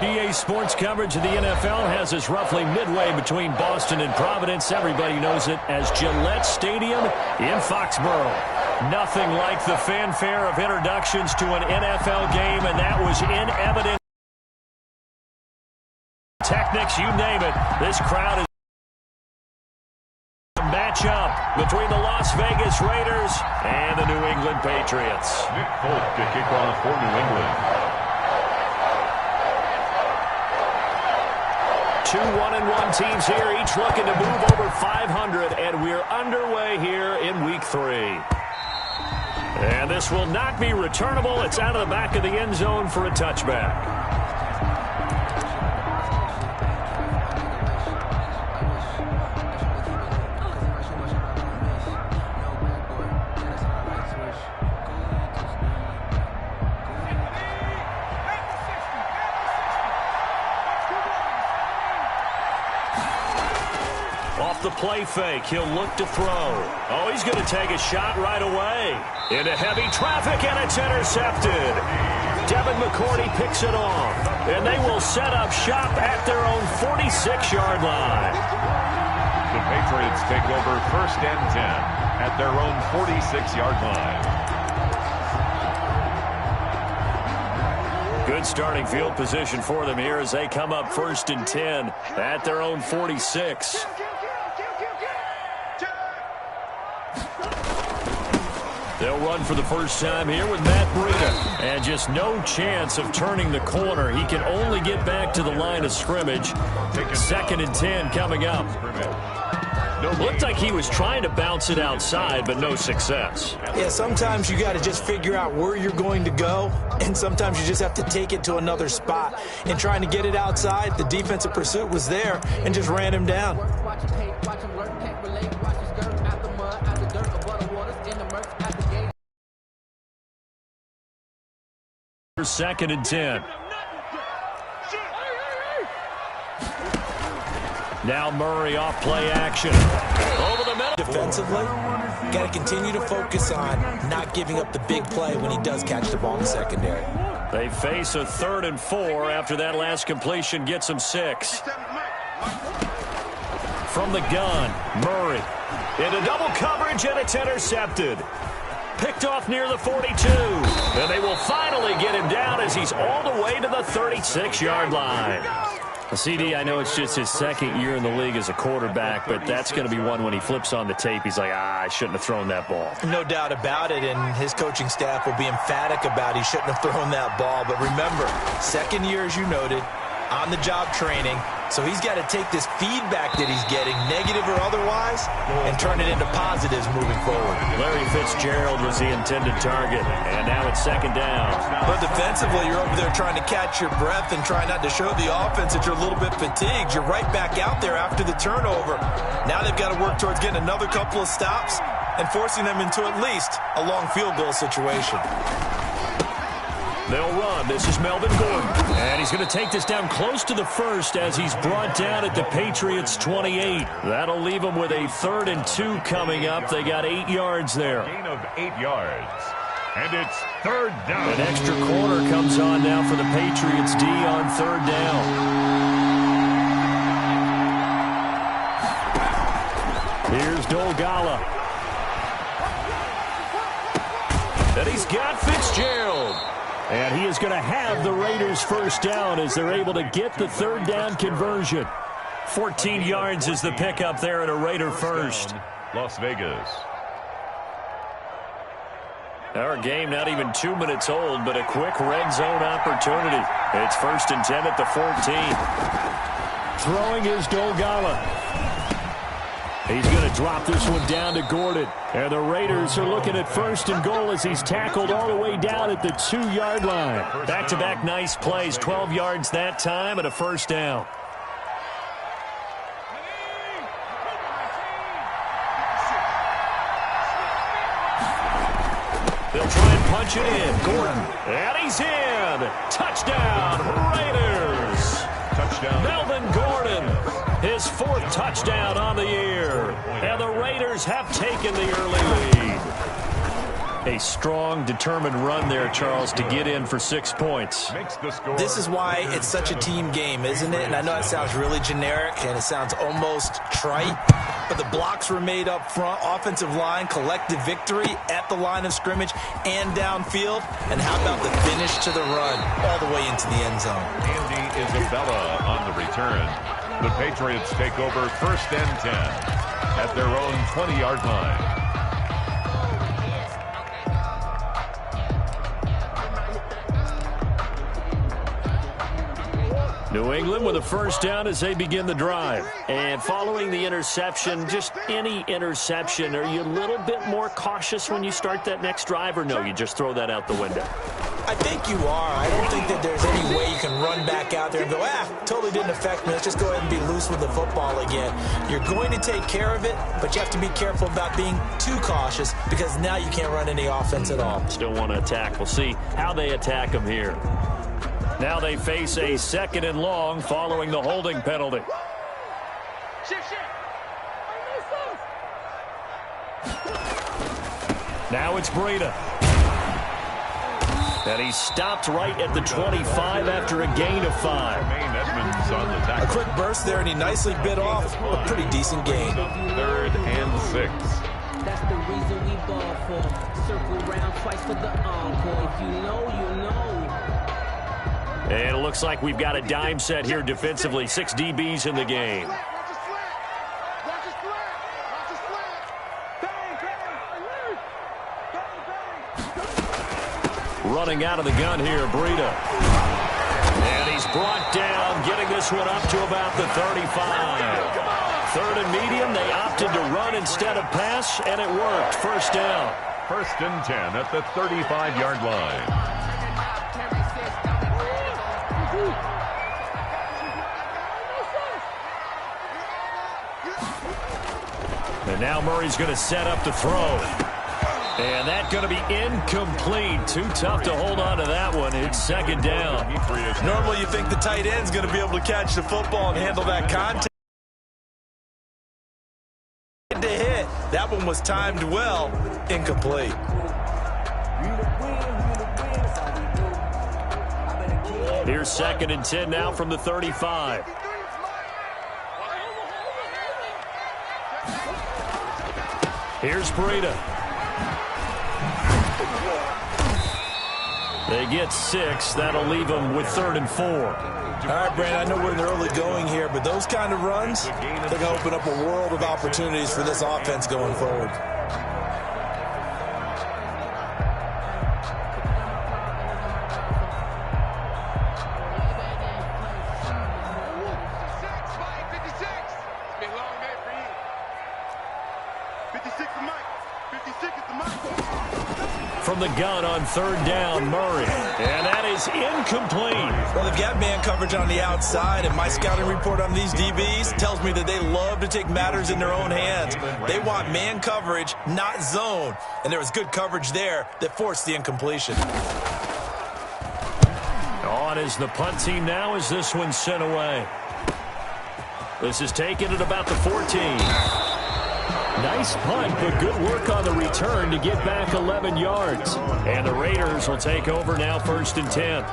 EA Sports coverage of the NFL has us roughly midway between Boston and Providence. Everybody knows it as Gillette Stadium in Foxborough. Nothing like the fanfare of introductions to an NFL game, and that was in evidence. Technics, you name it. This crowd is a matchup between the Las Vegas Raiders and the New England Patriots. Nick Folk to kick off for New England. Two 1-1 teams here, each looking to move over 500, and we're underway here in Week 3. And this will not be returnable. It's out of the back of the end zone for a touchback. The play fake. He'll look to throw. Oh, he's going to take a shot right away. Into heavy traffic, and it's intercepted. Devin McCourty picks it off. And they will set up shop at their own 46-yard line. The Patriots take over 1st and 10 at their own 46-yard line. Good starting field position for them here as they come up 1st and 10 at their own 46. They'll run for the first time here with Matt Breida. And just no chance of turning the corner. He can only get back to the line of scrimmage. 2nd and 10 coming up. Looked like he was trying to bounce it outside, but no success. Yeah, sometimes you got to just figure out where you're going to go, and sometimes you just have to take it to another spot. And trying to get it outside, the defensive pursuit was there and just ran him down. 2nd and 10. Now Murray off play action. Over the middle. Defensively, got to continue to focus on not giving up the big play when he does catch the ball in the secondary. They face a 3rd and 4 after that last completion gets them 6. From the gun, Murray into double coverage, and it's intercepted. Picked off near the 42. And they will finally get him down as he's all the way to the 36-yard line. CD, I know it's just his 2nd year in the league as a quarterback, but that's going to be one when he flips on the tape. He's like, I shouldn't have thrown that ball. No doubt about it, and his coaching staff will be emphatic about he shouldn't have thrown that ball. But remember, 2nd year, as you noted, on-the-job training. So he's got to take this feedback that he's getting, negative or otherwise, and turn it into positives moving forward. Larry Fitzgerald was the intended target, and now it's 2nd down. But defensively, you're over there trying to catch your breath and try not to show the offense that you're a little bit fatigued. You're right back out there after the turnover. Now they've got to work towards getting another couple of stops and forcing them into at least a long field goal situation. They'll run. This is Melvin Gordon. And he's going to take this down close to the 1st as he's brought down at the Patriots' 28. That'll leave them with a 3rd and 2 coming up. They got 8 yards there. Gain of 8 yards. And it's 3rd down. An extra corner comes on now for the Patriots D on 3rd down. Here's Dolgala. And he's got Fitzgerald. And he is going to have the Raiders' 1st down as they're able to get the 3rd down conversion. 14 yards is the pickup there at a Raider 1st. Las Vegas. Our game not even 2 minutes old, but a quick red zone opportunity. It's 1st and 10 at the 14. Throwing is Dolgala. He's going to drop this one down to Gordon. And the Raiders are looking at 1st and goal as he's tackled all the way down at the 2-yard line. Back-to-back nice plays, 12 yards that time and a 1st down. They'll try and punch it in. Gordon. And he's in. Touchdown, Raiders. Touchdown. Melvin Gordon. His 4th touchdown on the year. And the Raiders have taken the early lead. A strong, determined run there, Charles, to get in for 6 points. This is why it's such a team game, isn't it? And I know it sounds really generic and it sounds almost trite, but the blocks were made up front, offensive line, collective victory at the line of scrimmage and downfield. And how about the finish to the run all the way into the end zone? Andy Isabella on the return. The Patriots take over 1st and 10 at their own 20-yard line. New England with a first down as they begin the drive. And following the interception, just any interception, are you a little bit more cautious when you start that next drive, or no, you just throw that out the window? I think you are. I don't think that there's any way you can run back out there and go, totally didn't affect me. Let's just go ahead and be loose with the football again. You're going to take care of it, but you have to be careful about being too cautious because now you can't run any offense at all. Still want to attack. We'll see how they attack them here. Now they face a 2nd and long following the holding penalty. Now it's Breida. And he stopped right at the 25 after a gain of 5. Edmonds on the tackle. A quick burst there, and he nicely bit off a pretty decent gain. 3rd and 6. That's the reason we ball for. Circle round twice for the encore. If you know, you know. And it looks like we've got a dime set here defensively. 6 DBs in the game. Running out of the gun here, Breida. And he's brought down, getting this one up to about the 35. 3rd and medium, they opted to run instead of pass, and it worked. First down. 1st and 10 at the 35-yard line. And now Murray's going to set up to throw. And that's going to be incomplete. Too tough to hold on to that one. It's 2nd down. Normally you think the tight end's going to be able to catch the football and handle that contact. To hit. That one was timed well. Incomplete. Here's 2nd and 10 now from the 35. Here's Breida. They get 6. That'll leave them with 3rd and 4. All right, Brandon, I know we're in the early going here, but those kind of runs, they're going to open up a world of opportunities for this offense going forward. From the gun on 3rd down, Murray. And that is incomplete. Well, they've got man coverage on the outside, and my scouting report on these DBs tells me that they love to take matters in their own hands. They want man coverage, not zone. And there was good coverage there that forced the incompletion. On is the punt team now as this one's sent away. This is taken at about the 14. Nice punt, but good work on the return to get back 11 yards. And the Raiders will take over now 1st and 10.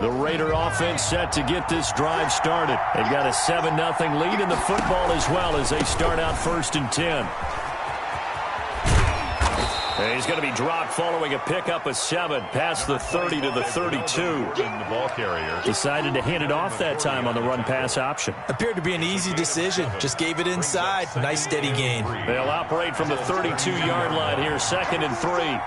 The Raider offense set to get this drive started. They've got a 7-0 lead in the football as well as they start out 1st and 10. And he's going to be dropped following a pickup of 7 past the 30 to the 32. The ball carrier Decided to hand it off that time on the run-pass option. Appeared to be an easy decision. Just gave it inside. Nice steady gain. They'll operate from the 32-yard line here, 2nd and 3.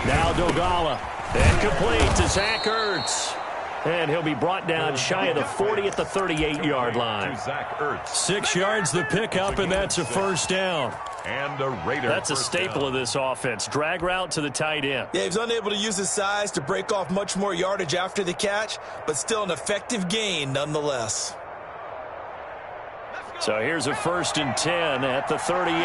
Now Dogala. And complete to Zach Ertz. And he'll be brought down shy of the 40 at the 38-yard line. 6 yards the pickup, and that's a first down. And a Raider. That's a staple of this offense. Drag route to the tight end. Yeah, he was unable to use his size to break off much more yardage after the catch, but still an effective gain nonetheless. So here's a 1st and 10 at the 38.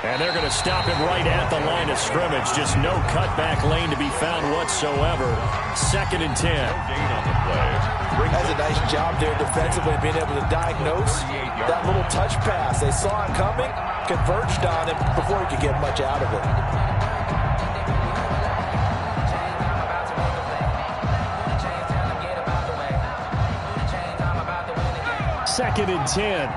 And they're going to stop him right at the line of scrimmage. Just no cutback lane to be found whatsoever. 2nd and 10. Gain on the play. Has a nice job there defensively being able to diagnose that little touch pass. They saw it coming, converged on him before he could get much out of it. 2nd and 10.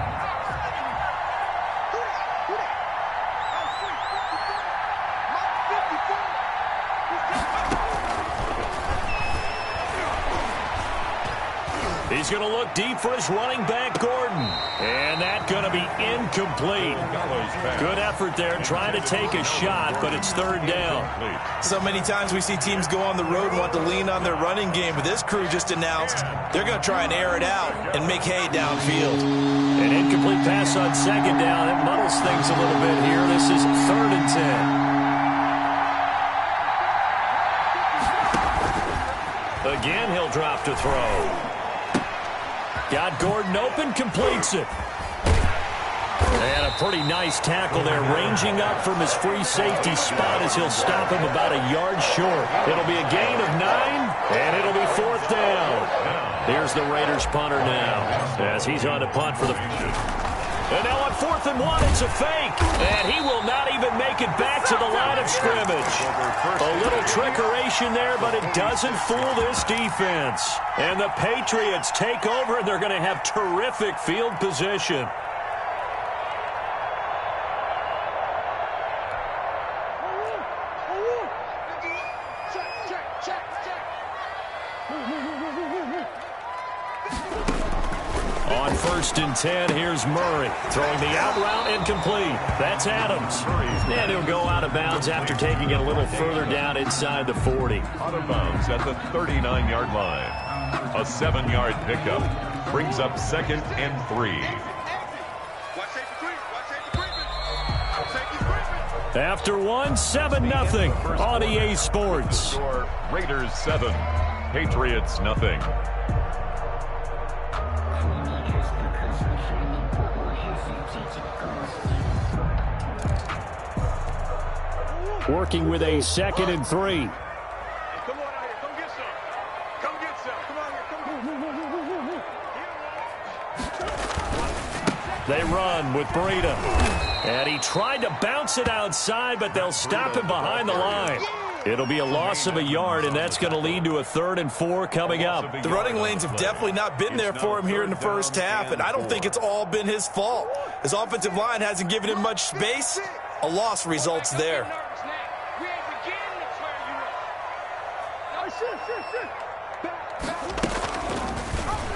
He's going to look deep for his running back, Gordon. And that's going to be incomplete. Good effort there, trying to take a shot, but it's 3rd down. So many times we see teams go on the road and want to lean on their running game, but this crew just announced they're going to try and air it out and make hay downfield. An incomplete pass on 2nd down. It muddles things a little bit here. This is 3rd and 10. Again, he'll drop to throw. Got Gordon open, completes it. And a pretty nice tackle there, ranging up from his free safety spot as he'll stop him about a yard short. It'll be a gain of 9, and it'll be 4th down. Here's the Raiders punter now as he's on to punt for the... And now on 4th and 1, it's a fake. And he will not even make it back to the line of scrimmage. A little trickeration there, but it doesn't fool this defense. And the Patriots take over, and they're going to have terrific field position. On 1st and 10, here's Murray. Throwing the out route incomplete. That's Adams. And he'll go out of bounds after taking it a little further down inside the 40. Out of bounds at the 39-yard line. A 7-yard pickup brings up 2nd and 3. After 1, 7-0 on EA Sports. Raiders 7, Patriots nothing. Working with a 2nd and 3. Come on out here. Come get some. Come get some. Come on here. They run with Breida. And he tried to bounce it outside, but they'll stop him behind the line. It'll be a loss of a yard, and that's going to lead to a 3rd and 4 coming up. The running lanes have definitely not been there for him here in the first half, and I don't think it's all been his fault. His offensive line hasn't given him much space. A loss results there.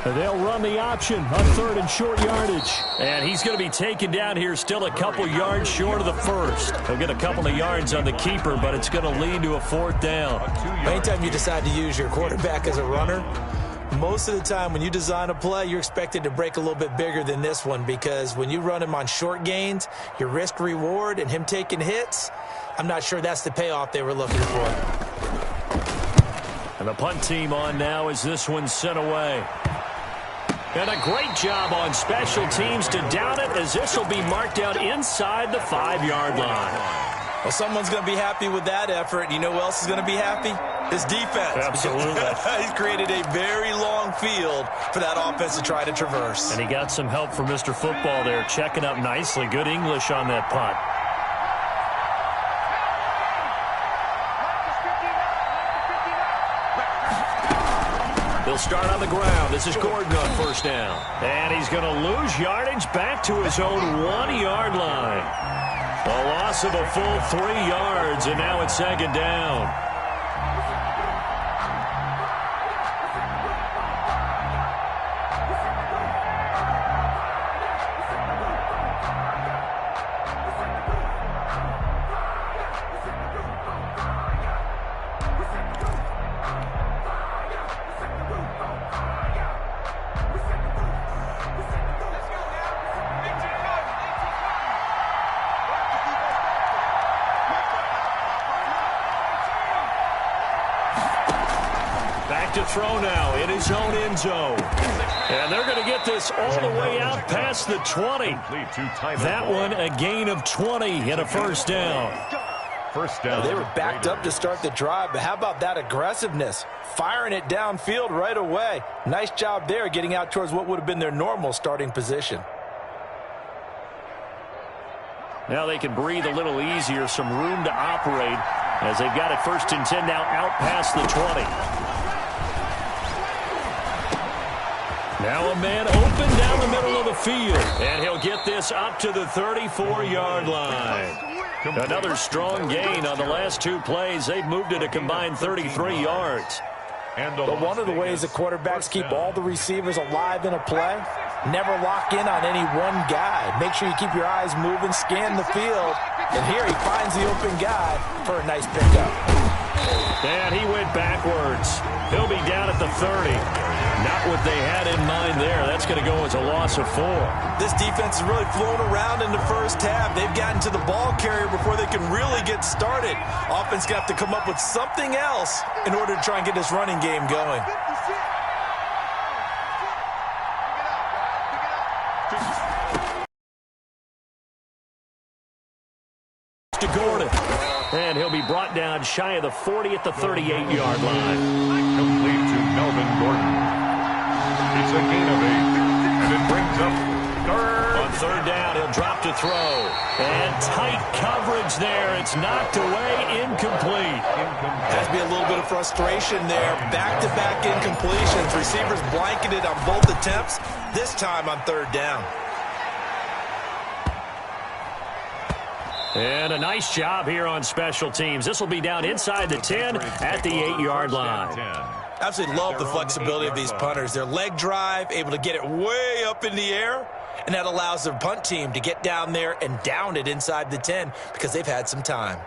They'll run the option on 3rd and short yardage. And he's going to be taken down here still a couple yards short of the 1st. He'll get a couple of yards on the keeper, but it's going to lead to a 4th down. Anytime you decide to use your quarterback as a runner, most of the time when you design a play, you're expected to break a little bit bigger than this one, because when you run him on short gains, your risk-reward and him taking hits, I'm not sure that's the payoff they were looking for. And the punt team on now as this one's sent away. And a great job on special teams to down it, as this will be marked out inside the 5-yard line. Well, someone's going to be happy with that effort. You know who else is going to be happy? His defense. Absolutely. He's created a very long field for that offense to try to traverse. And he got some help from Mr. Football there, checking up nicely. Good English on that punt. He'll start on the ground. This is Gordon on 1st down. And he's going to lose yardage back to his own 1-yard line. A loss of a full 3 yards, and now it's 2nd down. to throw now in his own end zone. And they're going to get this all the way out past the 20. That one a gain of 20 and a first down. First down. They were backed up to start the drive, but how about that aggressiveness? Firing it downfield right away. Nice job there getting out towards what would have been their normal starting position. Now they can breathe a little easier, some room to operate as they've got it 1st and 10 now out past the 20. Now a man open down the middle of the field, and he'll get this up to the 34-yard line. Another strong gain on the last 2 plays. They've moved it a combined 33 yards. But one of the ways the quarterbacks keep all the receivers alive in a play, never lock in on any one guy. Make sure you keep your eyes moving, scan the field, and here he finds the open guy for a nice pickup. And he went backwards. He'll be down at the 30. Not what they had in mind there. That's going to go as a loss of 4. This defense is really flown around in the first half. They've gotten to the ball carrier before they can really get started. Offense going to have to come up with something else in order to try and get this running game going. To Gordon. And he'll be brought down shy of the 40 at the 38-yard line. Complete to Melvin Gordon. It's a gain of 8. And it brings up third. On 3rd down, he'll drop to throw. And tight coverage there. It's knocked away, incomplete. Has to be a little bit of frustration there. Back-to-back incompletions. Receivers blanketed on both attempts, this time on 3rd down. And a nice job here on special teams. This will be down inside the 10 at the 8-yard line. Absolutely love the flexibility of these punters. Their leg drive, able to get it way up in the air, and that allows their punt team to get down there and down it inside the 10 because they've had some time.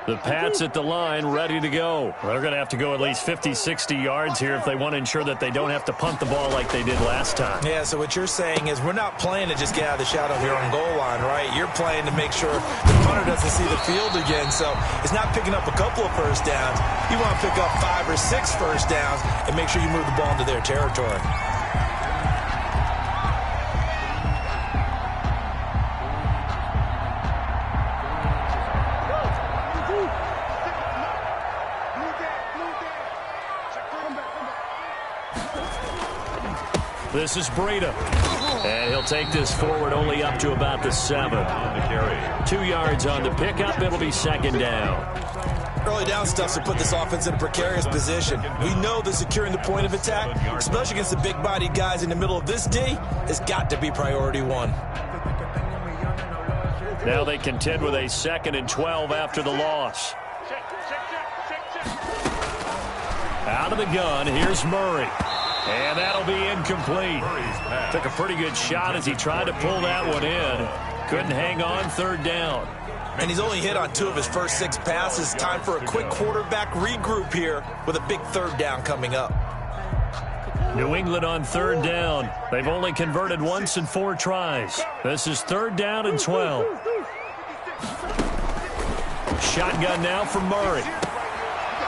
The Pats at the line, ready to go. They're going to have to go at least 50, 60 yards here if they want to ensure that they don't have to punt the ball like they did last time. Yeah, so what you're saying is we're not playing to just get out of the shadow of your own goal line, right? You're playing to make sure the punter doesn't see the field again. So it's not picking up a couple of first downs. You want to pick up 5 or 6 first downs and make sure you move the ball into their territory. This is Breida. And he'll take this forward only up to about the 7. 2 yards on the pickup. It'll be 2nd down. Early down stuff's to put this offense in a precarious position. We know that securing the point of attack, especially against the big-bodied guys in the middle of this D, has got to be priority 1. Now they contend with a 2nd and 12 after the loss. Out of the gun, here's Murray. And that'll be incomplete. Took a pretty good shot as he tried to pull that one in. Couldn't hang on 3rd down. And he's only hit on 2 of his first 6 passes. Time for a quick quarterback regroup here with a big 3rd down coming up. New England on 3rd down. They've only converted once in 4 tries. This is 3rd down and 12. Shotgun now for Murray.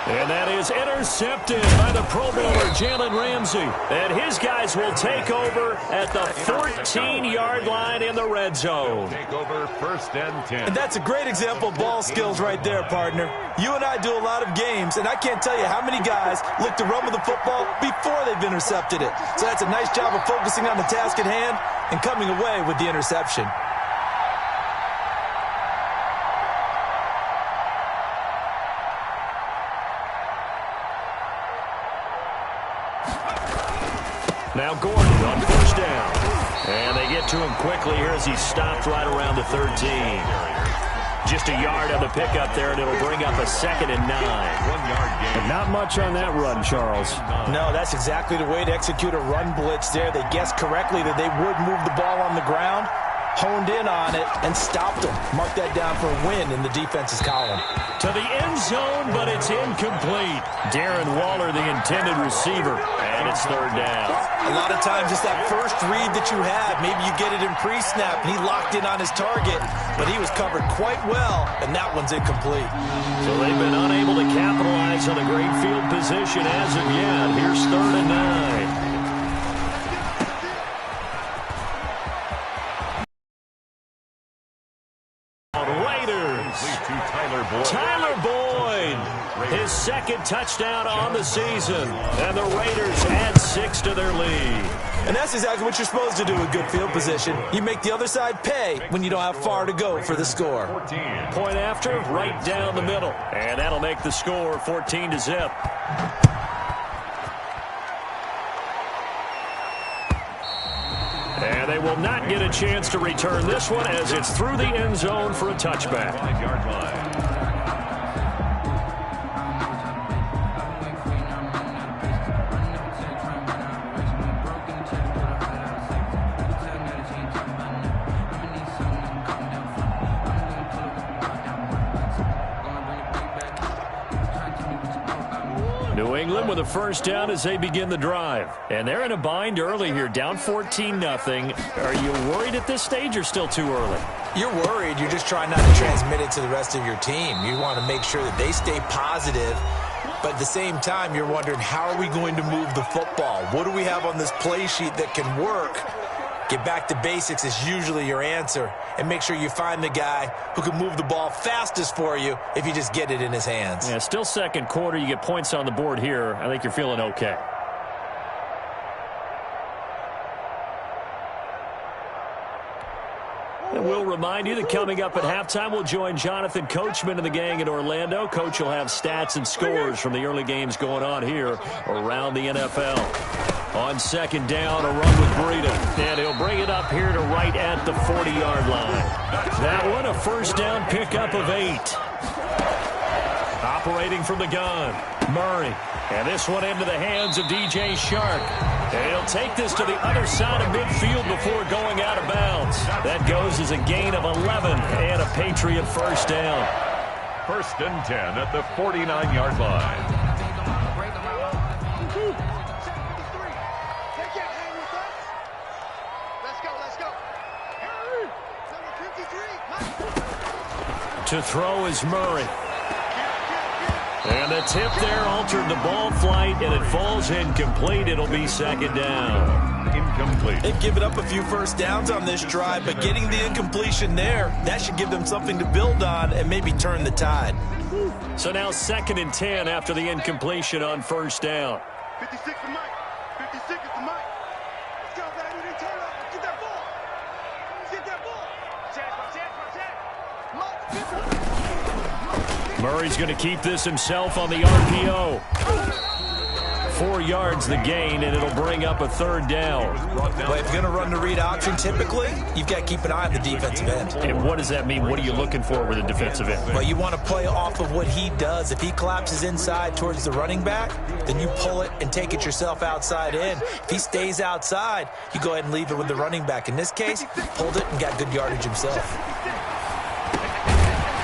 And that is intercepted by the Pro Bowler, Jalen Ramsey. And his guys will take over at the 14-yard line in the red zone. Take over 1st and 10. And that's a great example of ball skills right there, partner. You and I do a lot of games, and I can't tell you how many guys look to run with the football before they've intercepted it. So that's a nice job of focusing on the task at hand and coming away with the interception. Now Gordon on 1st down. And they get to him quickly here as he's stopped right around the 13. Just a yard on the pickup there, and it'll bring up a 2nd and 9. 1 yard gain. And not much on that run, Charles. No, that's exactly the way to execute a run blitz there. They guessed correctly that they would move the ball on the ground. honed in on it and stopped him. Mark that down for a win in the defense's column. To the end zone, but it's incomplete. Darren Waller, the intended receiver, and it's third down. A lot of times it's that first read that you have. Maybe you get it in pre-snap, and he locked in on his target, but he was covered quite well, and that one's incomplete. So they've been unable to capitalize on a great field position as of yet. Here's 3rd and 9. Tyler Boyd, his second touchdown on the season, and the Raiders add 6 to their lead. And that's exactly what you're supposed to do with good field position. You make the other side pay when you don't have far to go for the score. Point after, right down the middle, and that'll make the score 14-0. And they will not get a chance to return this one as it's through the end zone for a touchback. 5-yard line. New England with a first down as they begin the drive. And they're in a bind early here, down 14-0. Are you worried at this stage or still too early? You're worried. You're just trying not to transmit it to the rest of your team. You want to make sure that they stay positive. But at the same time, you're wondering, how are we going to move the football? What do we have on this play sheet that can work? Get back to basics is usually your answer. And make sure you find the guy who can move the ball fastest for you if you just get it in his hands. Yeah, still second quarter. You get points on the board here. I think you're feeling okay. And we'll remind you that coming up at halftime, we'll join Jonathan Coachman and the gang in Orlando. Coach will have stats and scores from the early games going on here around the NFL. On second down, a run with Breida. And he'll bring it up here to right at the 40-yard line. That one, a first down pickup of 8. Operating from the gun, Murray. And this one into the hands of DJ Shark. And he'll take this to the other side of midfield before going out of bounds. That goes as a gain of 11 and a Patriot first down. 1st and 10 at the 49-yard line. To throw is Murray. And the tip there altered the ball flight, and it falls incomplete. It'll be second down. Incomplete. They've given up a few first downs on this drive, but getting the incompletion there, that should give them something to build on and maybe turn the tide. So now 2nd and 10 after the incompletion on first down. 56 to Mike. 56 is to Mike. Let's go, baby. They turn up. Get that ball. Get that ball. Check. Murray's going to keep this himself on the RPO. 4 yards the gain, and it'll bring up a 3rd down. Well, if you're going to run the read option, typically, you've got to keep an eye on the defensive end. And what does that mean? What are you looking for with a defensive end? Well, you want to play off of what he does. If he collapses inside towards the running back, then you pull it and take it yourself outside in. If he stays outside, you go ahead and leave it with the running back. In this case, pulled it and got good yardage himself.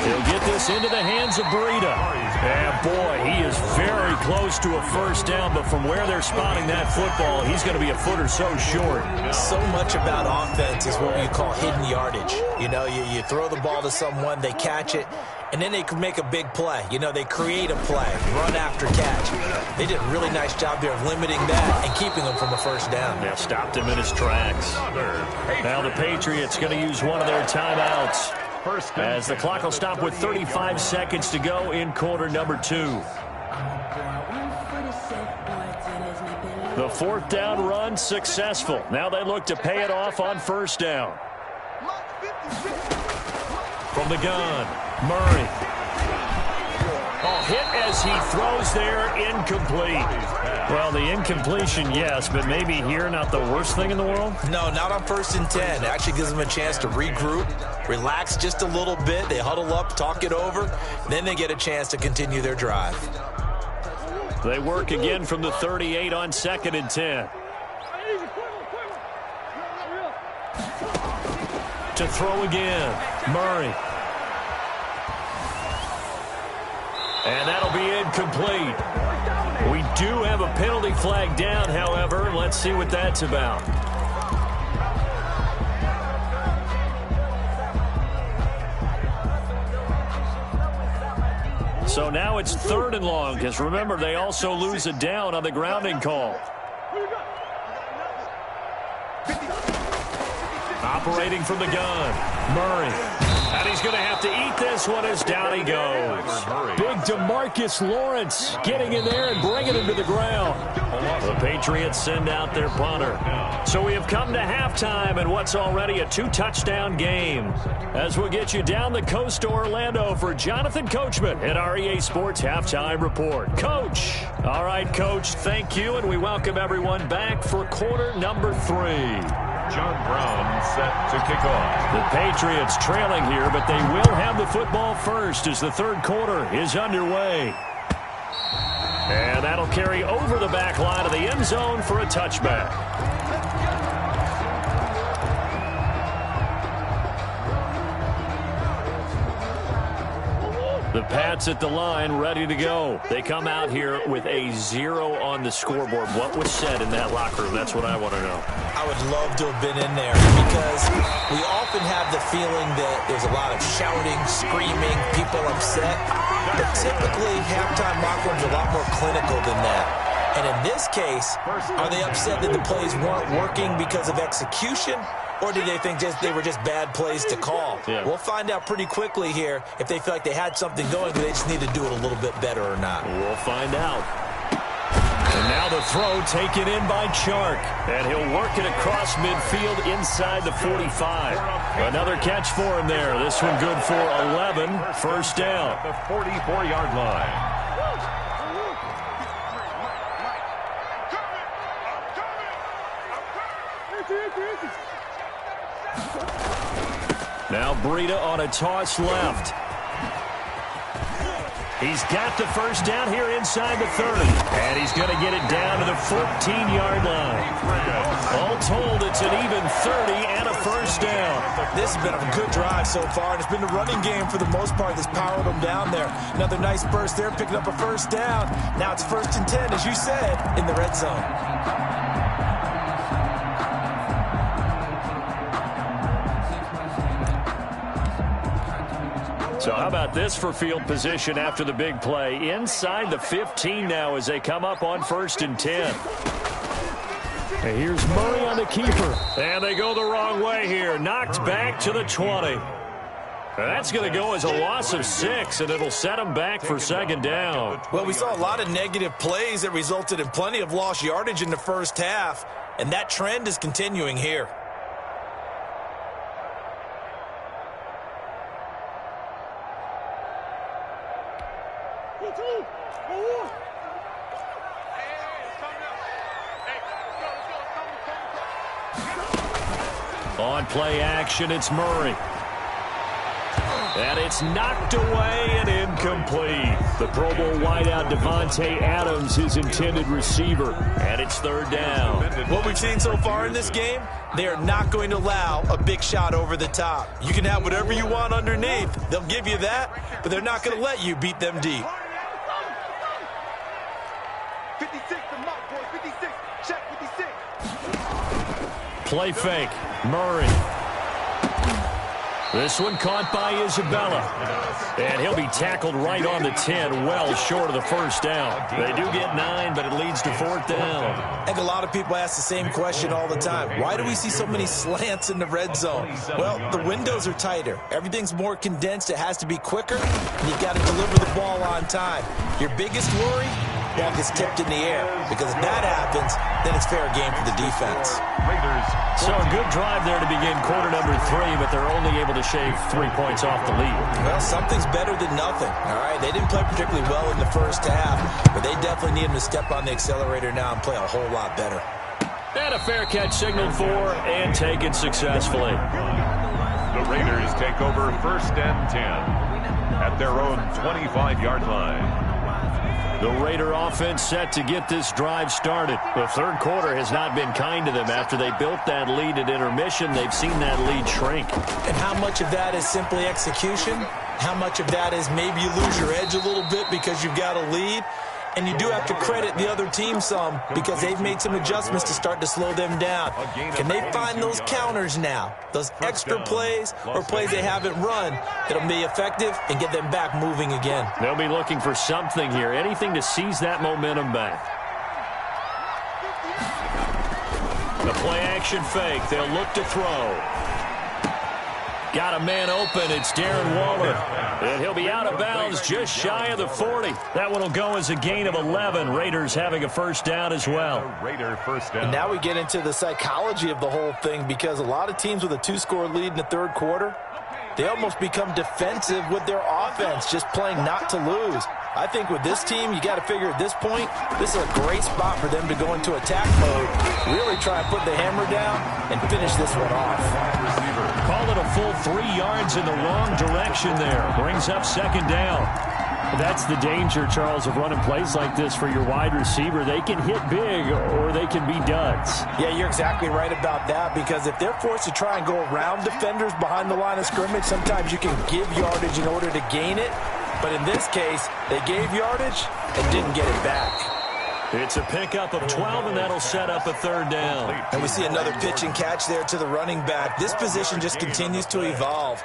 He'll get this into the hands of Breida. And, boy, he is very close to a first down, but from where they're spotting that football, he's going to be a foot or so short. So much about offense is what you call hidden yardage. You know, you throw the ball to someone, they catch it, and then they can make a big play. You know, they create a play, run after catch. They did a really nice job there of limiting that and keeping him from a first down. They stopped him in his tracks. Now the Patriots going to use one of their timeouts, as the clock will stop with 35 seconds to go in quarter number 2. The 4th down run successful. Now they look to pay it off on first down. From the gun, Murray. Hit as he throws there, incomplete. Well, the incompletion, yes, but maybe here not the worst thing in the world? No, not on 1st and 10. It actually gives them a chance to regroup, relax just a little bit. They huddle up, talk it over, then they get a chance to continue their drive. They work again from the 38 on 2nd and 10. To throw again, Murray. And that'll be incomplete. We do have a penalty flag down, however. Let's see what that's about. So now it's 3rd and long, because remember, they also lose a down on the grounding call. Operating from the gun, Murray. And he's going to have to eat this one as down he goes. Big DeMarcus Lawrence getting in there and bringing him to the ground. The Patriots send out their punter. So we have come to halftime in what's already a 2-touchdown game. As we'll get you down the coast to Orlando for Jonathan Coachman at our EA Sports Halftime Report. Coach. All right, Coach, thank you, and we welcome everyone back for quarter number 3. John Brown set to kick off. The Patriots trailing here, but they will have the football first as the 3rd quarter is underway. And that'll carry over the back line of the end zone for a touchback. The Pats at the line, ready to go. They come out here with a 0 on the scoreboard. What was said in that locker room? That's what I want to know. I would love to have been in there because we often have the feeling that there's a lot of shouting, screaming, people upset. But typically, halftime locker rooms are a lot more clinical than that. And in this case, are they upset that the plays weren't working because of execution? Or did they think they were just bad plays to call? Yeah. We'll find out pretty quickly here if they feel like they had something going, but they just need to do it a little bit better or not. We'll find out. And now the throw taken in by Chark. And he'll work it across midfield inside the 45. Another catch for him there. This one good for 11. First down. The 44-yard line. Now Breida on a toss left. He's got the first down here inside the 30. And he's going to get it down to the 14-yard line. All told, it's an even 30 and a first down. This has been a good drive so far, and it's been the running game for the most part that's powered them down there. Another nice burst there, picking up a first down. Now it's 1st and 10, as you said, in the red zone. So how about this for field position after the big play? Inside the 15 now as they come up on 1st and 10. And here's Murray on the keeper. And they go the wrong way here. Knocked back to the 20. And that's going to go as a loss of 6, and it'll set them back for 2nd down. Well, we saw a lot of negative plays that resulted in plenty of lost yardage in the first half, and that trend is continuing here. On play action, it's Murray. And it's knocked away and incomplete. The Pro Bowl wideout Devontae Adams, his intended receiver. And it's 3rd down. What we've seen so far in this game, they are not going to allow a big shot over the top. You can have whatever you want underneath. They'll give you that, but they're not going to let you beat them deep. 56, the mark, boy. 56. Check 56. Play fake. Murray. This one caught by Isabella. And he'll be tackled right on the 10, well short of the first down. They do get 9, but it leads to 4th down. I think a lot of people ask the same question all the time. Why do we see so many slants in the red zone? Well, the windows are tighter. Everything's more condensed. It has to be quicker, and you've got to deliver the ball on time. Your biggest worry? Ball gets tipped in the air, because if that happens, then it's fair game for the defense. So a good drive there to begin quarter number 3, but they're only able to shave 3 points off the lead. Well, something's better than nothing, all right? They didn't play particularly well in the first half, but they definitely need them to step on the accelerator now and play a whole lot better. And a fair catch signaled for and taken successfully. The Raiders take over 1st and 10 at their own 25-yard line. The Raider offense set to get this drive started. The third quarter has not been kind to them. After they built that lead at intermission, they've seen that lead shrink. And how much of that is simply execution? How much of that is maybe you lose your edge a little bit because you've got a lead? And you do have to credit the other team some because they've made some adjustments to start to slow them down. Can they find those counters now, those extra plays or plays they haven't run that'll be effective and get them back moving again? They'll be looking for something here, anything to seize that momentum back. The play-action fake. They'll look to throw. Got a man open. It's Darren Waller. And he'll be out of bounds just shy of the 40. That one will go as a gain of 11. Raiders having a first down as well. Raider first down. And now we get into the psychology of the whole thing because a lot of teams with a 2-score lead in the third quarter, they almost become defensive with their offense, just playing not to lose. I think with this team, you got to figure at this point, this is a great spot for them to go into attack mode, really try and put the hammer down and finish this one off. Call it a full 3 yards in the wrong direction there. Brings up second down. That's the danger, Charles, of running plays like this for your wide receiver. They can hit big or they can be duds. Yeah, you're exactly right about that because if they're forced to try and go around defenders behind the line of scrimmage, sometimes you can give yardage in order to gain it. But in this case, they gave yardage and didn't get it back. It's a pickup of 12, and that'll set up a third down. And we see another pitch and catch there to the running back. This position just continues to evolve.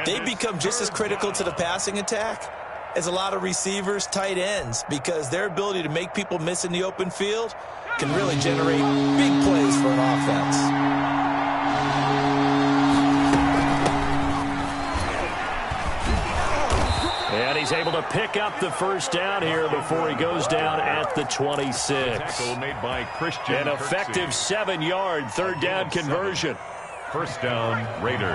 They become just as critical to the passing attack as a lot of receivers, tight ends, because their ability to make people miss in the open field can really generate big plays for an offense. And he's able to pick up the first down here before he goes down at the 26. Tackle made by Christian. An effective 7-yard third down conversion. First down, Raiders.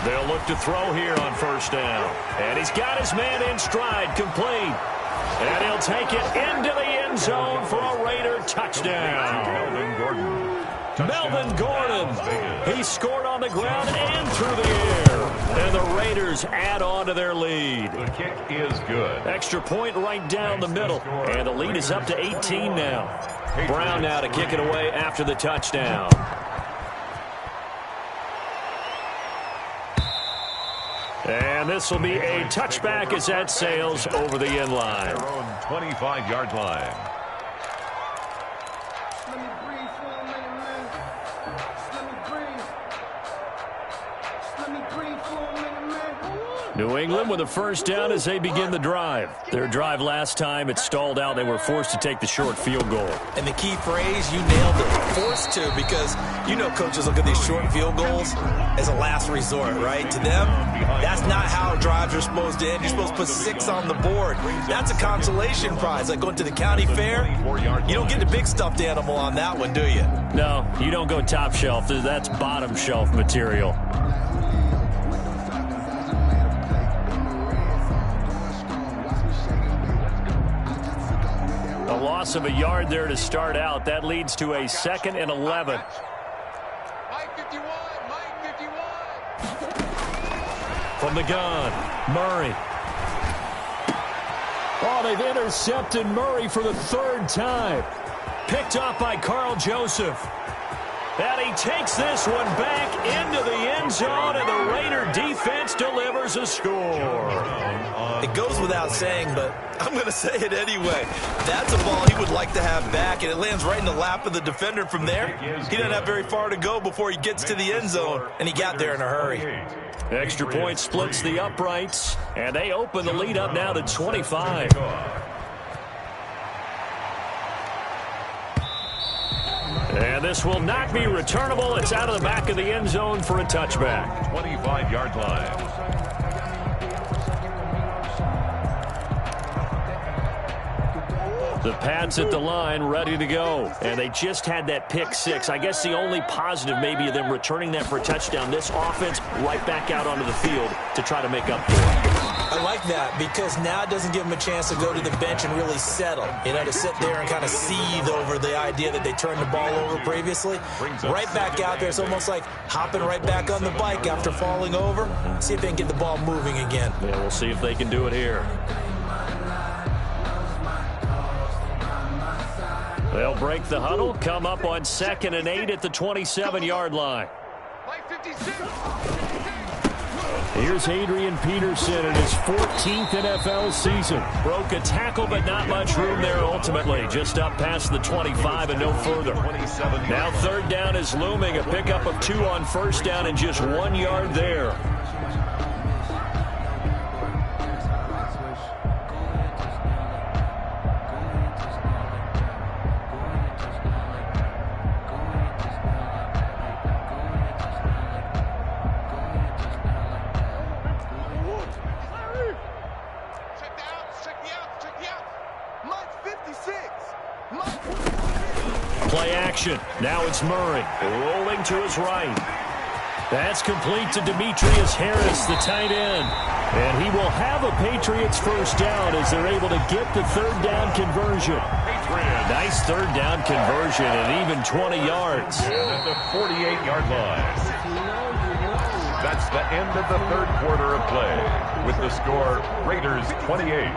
They'll look to throw here on first down. And he's got his man in stride, complete. And he'll take it into the end zone for a Raider touchdown. Melvin Gordon. Melvin Gordon. He scored on the ground and through the air. And the Raiders add on to their lead. The kick is good. Extra point right down the middle. And the lead is up to 18 now. Brown now to kick it away after the touchdown. And this will be a touchback as that sails over the end line. Their own 25-yard line. Let me breathe for a minute, man. Let me breathe. Let me breathe for a minute, man. New England with a first down as they begin the drive. Their drive last time, it stalled out. They were forced to take the short field goal. And the key phrase, you nailed it, forced to, because you know coaches look at these short field goals as a last resort, right? To them, that's not how drives are supposed to end. You're supposed to put 6 on the board. That's a consolation prize, like going to the county fair. You don't get the big stuffed animal on that one, do you? No, you don't go top shelf. That's bottom shelf material. A loss of a yard there to start out. That leads to a 2nd and 11. From the gun, Murray. Oh, they've intercepted Murray for the 3rd time. Picked off by Carl Joseph. And he takes this one back into the end zone, and the Raider defense delivers a score. It goes without saying, but I'm going to say it anyway. That's a ball he would like to have back, and it lands right in the lap of the defender from there. He doesn't have very far to go before he gets to the end zone, and he got there in a hurry. Extra point splits the uprights, and they open the lead up now to 25. And this will not be returnable. It's out of the back of the end zone for a touchback. 25-yard line. The Pats at the line ready to go. And they just had that pick 6. I guess the only positive maybe of them returning that for a touchdown. This offense right back out onto the field to try to make up for it. I like that because now it doesn't give them a chance to go to the bench and really settle. You know, to sit there and kind of seethe over the idea that they turned the ball over previously. Right back out there. It's almost like hopping right back on the bike after falling over. See if they can get the ball moving again. Yeah, we'll see if they can do it here. They'll break the huddle, come up on 2nd and 8 at the 27-yard line. Here's Adrian Peterson in his 14th NFL season. Broke a tackle, but not much room there ultimately. Just up past the 25 and no further. Now 3rd down is looming. A pickup of 2 on 1st down and just 1 yard there. Play action. Now it's Murray rolling to his right. That's complete to Demetrius Harris, the tight end. And he will have a Patriots first down as they're able to get the 3rd down conversion. Nice 3rd down conversion and even 20 yards. At the 48-yard line. That's the end of the 3rd quarter of play. With the score, Raiders 28,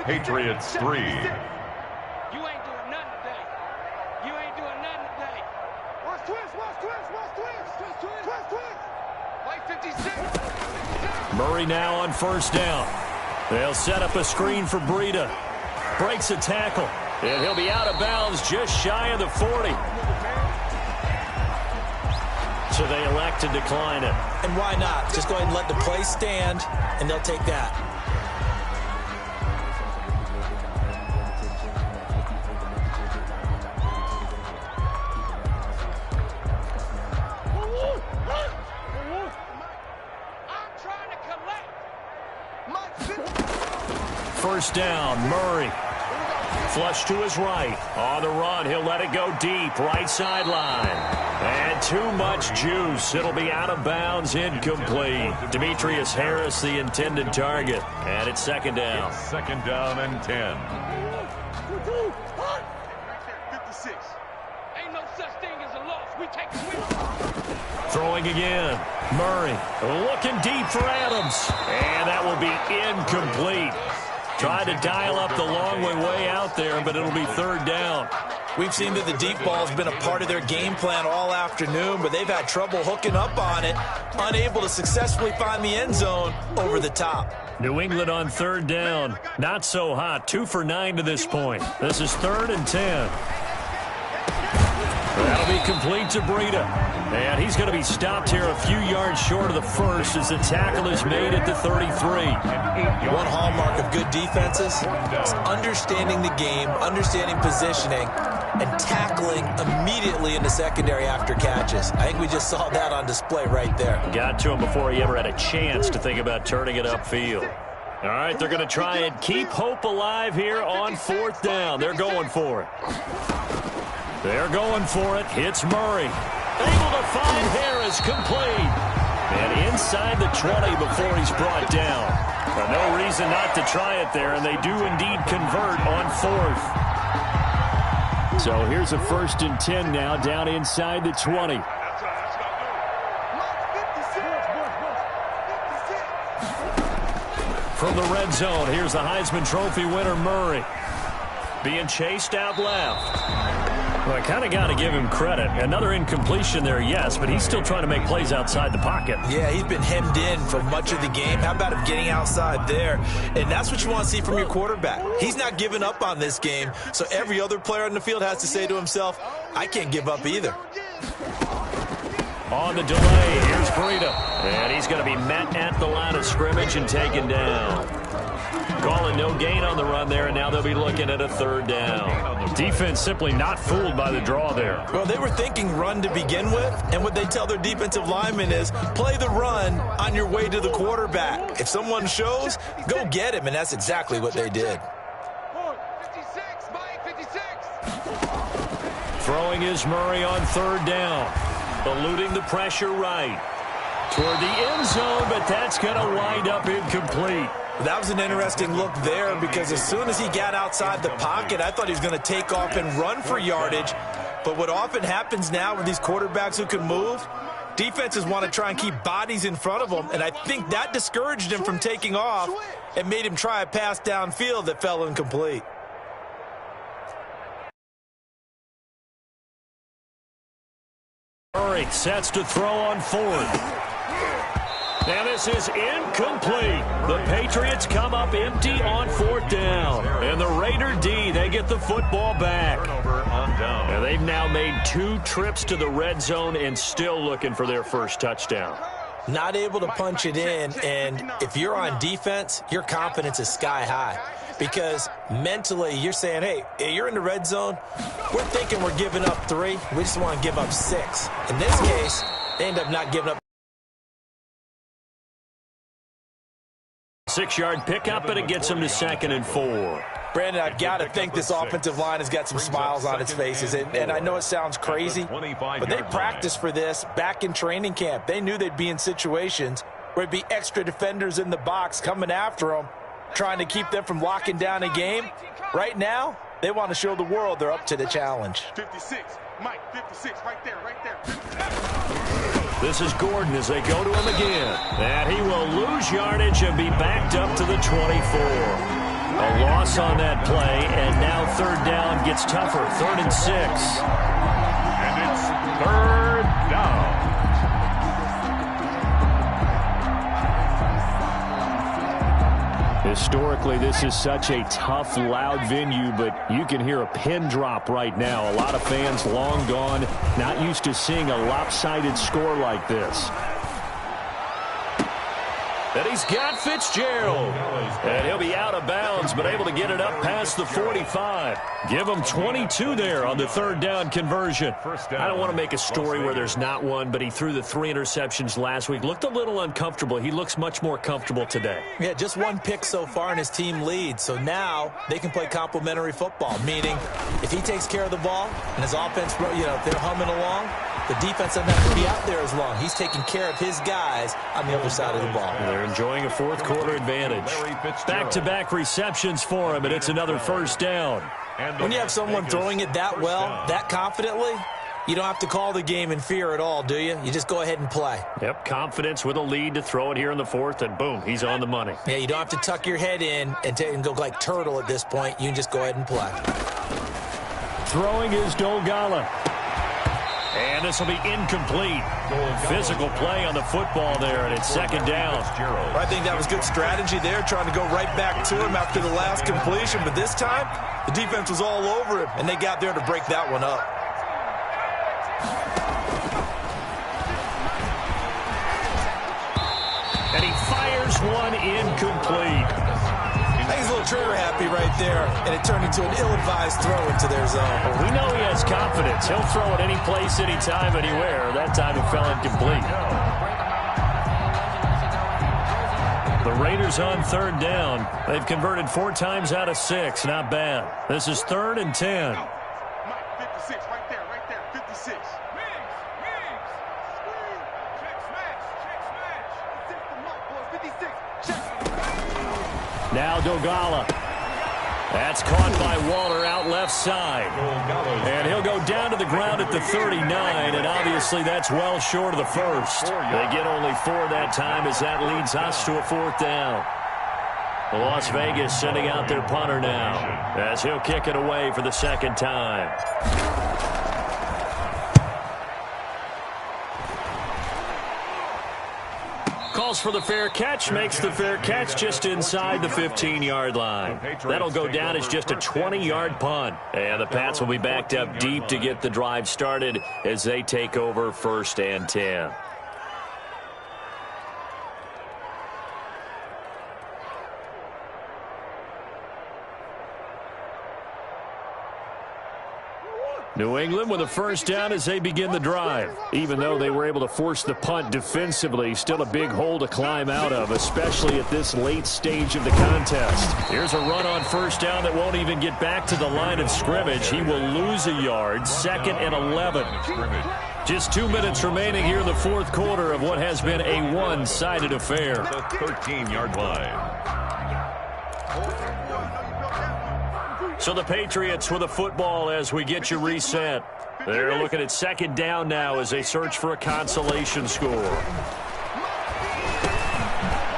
Patriots 3. Murray now on 1st down. They'll set up a screen for Breida. Breaks a tackle. And he'll be out of bounds just shy of the 40. So they elect to decline it. And why not? Just go ahead and let the play stand, and they'll take that. First down, Murray. Flush to his right. On the run, he'll let it go deep. Right sideline. And too much juice. It'll be out of bounds, incomplete. Demetrius Harris, the intended target. And it's 2nd down. It's 2nd down and 10. 56. Ain't no such thing as a loss. We take a win. Throwing again. Murray looking deep for Adams. And that will be incomplete. Tried to dial up the long way out there, but it'll be 3rd down. We've seen that the deep ball has been a part of their game plan all afternoon, but they've had trouble hooking up on it, unable to successfully find the end zone over the top. New England on 3rd down. Not so hot. 2 for 9 to this point. This is 3rd and 10. That'll be complete to Breida. And he's going to be stopped here a few yards short of the 1st as the tackle is made at the 33. One hallmark of good defenses is understanding the game, understanding positioning, and tackling immediately in the secondary after catches. I think we just saw that on display right there. Got to him before he ever had a chance to think about turning it upfield. All right, they're going to try and keep hope alive here on 4th down. They're going for it. They're going for it. It's Murray. Able to find Harris, complete. And inside the 20 before he's brought down. But no reason not to try it there, and they do indeed convert on 4th. So here's a 1st and 10 now, down inside the 20. From the red zone, here's the Heisman Trophy winner, Murray. Being chased out left. Well, I kind of got to give him credit. Another incompletion there, yes, but he's still trying to make plays outside the pocket. Yeah, he's been hemmed in for much of the game. How about him getting outside there? And that's what you want to see from your quarterback. He's not giving up on this game, so every other player on the field has to say to himself, I can't give up either. On the delay, here's Breida. And he's going to be met at the line of scrimmage and taken down. Calling no gain on the run there, and now they'll be looking at a 3rd down. Defense simply not fooled by the draw there. Well, they were thinking run to begin with, and what they tell their defensive linemen is play the run on your way to the quarterback. If someone shows, go get him, and that's exactly what they did. 56, Mike, 56. Throwing is Murray on 3rd down. Eluding the pressure right. Toward the end zone, but that's going to wind up incomplete. That was an interesting look there because as soon as he got outside the pocket, I thought he was going to take off and run for yardage. But what often happens now with these quarterbacks who can move, defenses want to try and keep bodies in front of them, and I think that discouraged him from taking off and made him try a pass downfield that fell incomplete. Murray sets to throw on fourth. And this is incomplete. The Patriots come up empty on fourth down. And the Raider D, they get the football back. Turnover on down. And they've now made 2 trips to the red zone and still looking for their first touchdown. Not able to punch it in, and if you're on defense, your confidence is sky high. Because mentally, you're saying, hey, you're in the red zone. We're thinking we're giving up 3. We just want to give up 6. In this case, they end up not giving up. 6-yard pickup, and it gets them to 2nd and 4. Brandon, I've got to think this offensive line has got some smiles on its faces. And I know it sounds crazy, but they practiced for this back in training camp. They knew they'd be in situations where there'd be extra defenders in the box coming after them, trying to keep them from locking down a game. Right now, they want to show the world they're up to the challenge. 56, Mike, 56, right there, right there. 56. This is Gordon as they go to him again. And he will lose yardage and be backed up to the 24. A loss on that play, and now 3rd down gets tougher. 3rd and 6. And it's 3rd down. Historically, this is such a tough, loud venue, but you can hear a pin drop right now. A lot of fans long gone, not used to seeing a lopsided score like this. And he's got Fitzgerald. And he'll be out of bounds, but able to get it up past the 45. Give him 22 there on the 3rd down conversion. I don't want to make a story where there's not one, but he threw the 3 interceptions last week. Looked a little uncomfortable. He looks much more comfortable today. Yeah, just 1 pick so far and his team leads. So now they can play complementary football, meaning if he takes care of the ball and his offense, if they're humming along, the defense doesn't have to be out there as long. He's taking care of his guys on the other side of the ball. They're enjoying a 4th quarter advantage. Back-to-back receptions for him, and it's another 1st down. When you have someone throwing it that well, that confidently, you don't have to call the game in fear at all, do you? You just go ahead and play. Yep, confidence with a lead to throw it here in the 4th, and boom, he's on the money. Yeah, you don't have to tuck your head in and go like turtle at this point. You can just go ahead and play. Throwing is Dolgala. And this will be incomplete. Physical play on the football there, and it's 2nd down. I think that was good strategy there, trying to go right back to him after the last completion. But this time, the defense was all over him, and they got there to break that one up. And he fires one incomplete. I think he's a little trigger happy right there, and it turned into an ill-advised throw into their zone. Well, we know he has confidence. He'll throw it any place, anytime, anywhere. That time it fell incomplete. The Raiders on 3rd down. They've converted 4 times out of 6. Not bad. This is 3rd and 10. Mike, 56, right there, 56. Now Dolgala. That's caught by Waller out left side. And he'll go down to the ground at the 39, and obviously that's well short of the 1st. They get only 4 that time as that leads us to a 4th down. Las Vegas sending out their punter now as he'll kick it away for the 2nd time. Calls for the fair catch, makes the fair catch just inside the 15-yard line. That'll go down as just a 20-yard punt. And the Pats will be backed up deep to get the drive started as they take over 1st and 10. New England with a 1st down as they begin the drive. Even though they were able to force the punt defensively, still a big hole to climb out of, especially at this late stage of the contest. Here's a run on 1st down that won't even get back to the line of scrimmage. He will lose a yard, 2nd and 11. Just 2 minutes remaining here in the 4th quarter of what has been a one-sided affair. The 13-yard line. So the Patriots with a football as we get you reset. They're looking at second down now as they search for a consolation score.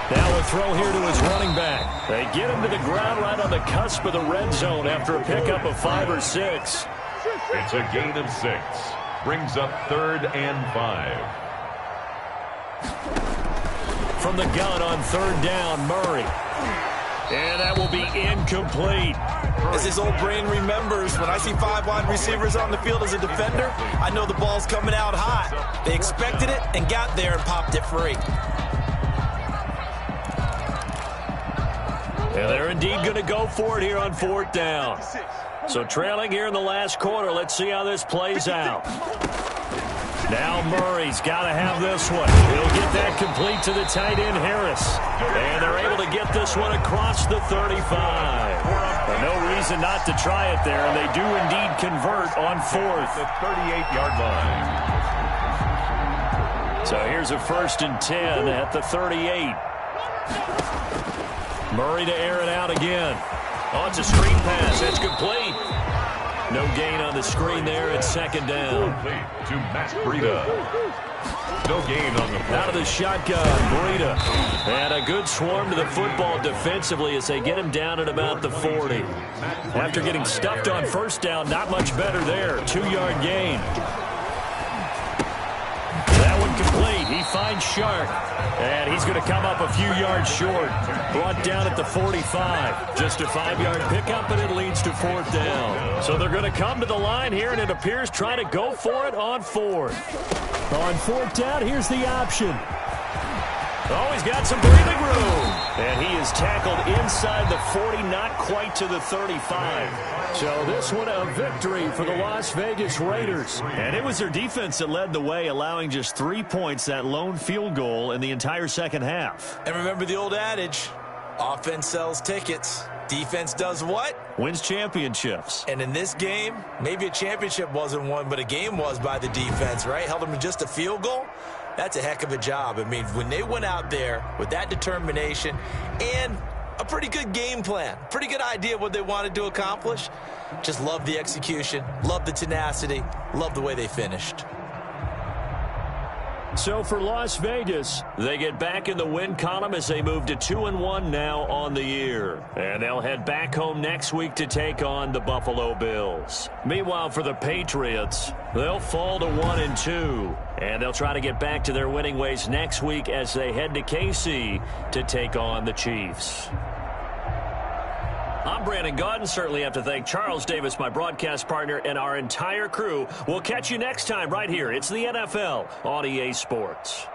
Now a throw here to his running back. They get him to the ground right on the cusp of the red zone after a pickup of 5 or 6. It's a gain of 6. Brings up 3rd and 5. From the gun on 3rd down, Murray. And that will be incomplete. As his old brain remembers, when I see 5 wide receivers on the field as a defender, I know the ball's coming out hot. They expected it and got there and popped it free. And they're indeed going to go for it here on 4th down. So trailing here in the last quarter, let's see how this plays out. Now Murray's got to have this one. He'll get that complete to the tight end, Harris. And they're able to get this one across the 35. Well, no reason not to try it there, and they do indeed convert on 4th. The 38-yard line. So here's a 1st and 10 at the 38. Murray to air it out again. Oh, it's a screen pass. It's complete. No gain on the screen there at 2nd down. To Matt Breida. No gain on the play. Out of the shotgun, Breida. And a good swarm to the football defensively as they get him down at about the 40. After getting stuffed on 1st down, not much better there. 2-yard gain. That one complete. He finds Shark. And he's going to come up a few yards short. Brought down at the 45. Just a 5-yard pickup, and it leads to 4th down. So they're going to come to the line here, and it appears trying to go for it on 4th. On 4th down, here's the option. Oh, he's got some breathing room. And he is tackled inside the 40, not quite to the 35. So this one a victory for the Las Vegas Raiders. And it was their defense that led the way, allowing just 3 points, that lone field goal in the entire second half. And remember the old adage, offense sells tickets. Defense does what? Wins championships. And in this game, maybe a championship wasn't won, but a game was by the defense, right? Held them to just a field goal. That's a heck of a job. I mean, when they went out there with that determination and a pretty good game plan, pretty good idea of what they wanted to accomplish, just love the execution, love the tenacity, love the way they finished. So for Las Vegas, they get back in the win column as they move to 2-1 now on the year. And they'll head back home next week to take on the Buffalo Bills. Meanwhile, for the Patriots, they'll fall to 1-2. And they'll try to get back to their winning ways next week as they head to KC to take on the Chiefs. I'm Brandon Gaudin. Certainly have to thank Charles Davis, my broadcast partner, and our entire crew. We'll catch you next time right here. It's the NFL on EA Sports.